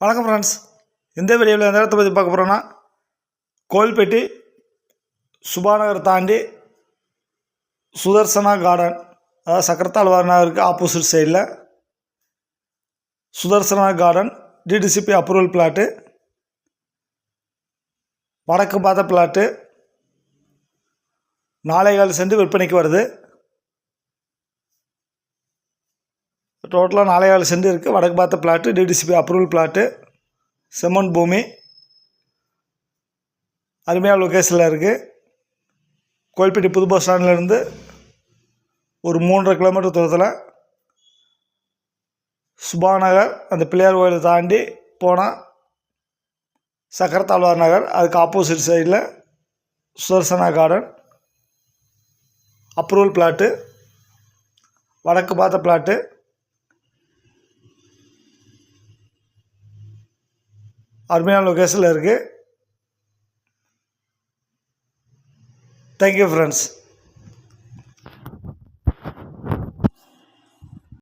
வணக்கம் ஃப்ரெண்ட்ஸ். இந்த வீடியோவில் எந்த இடத்த பற்றி பார்க்க போகிறோன்னா, கோவில்பட்டி சுபாநகர் தாண்டி சுதர்சனா கார்டன், அதாவது சக்கரத்தாழ்வார் நகருக்கு ஆப்போசிட் சைடில் Sudarsana garden DTCP approval plot, வடக்கு பார்த்த பிளாட்டு 4.25 சென்ட் விற்பனைக்கு வருது. டோட்டலாக 4.25 சென்ட் இருக்குது. வடக்கு பார்த்த பிளாட்டு, டிடிசிபி அப்ரூவல் பிளாட்டு, செம்மண் பூமி, அருமையான லொக்கேஷனில் இருக்குது. கோவில்பட்டி புது பஸ் ஸ்டாண்ட்லேருந்து ஒரு 3.5 கிலோமீட்டர் தூரத்தில் சுபாநகர், அந்த பிள்ளையார் கோயிலை தாண்டி போனால் சக்கரத்தாழ்வார் நகர், அதுக்கு ஆப்போசிட் சைடில் சுதர்சனா கார்டன் அப்ரூவல் பிளாட்டு, வடக்கு பார்த்த பிளாட்டு, அருமையான லொக்கேஷனில் இருக்குது. Thank you friends.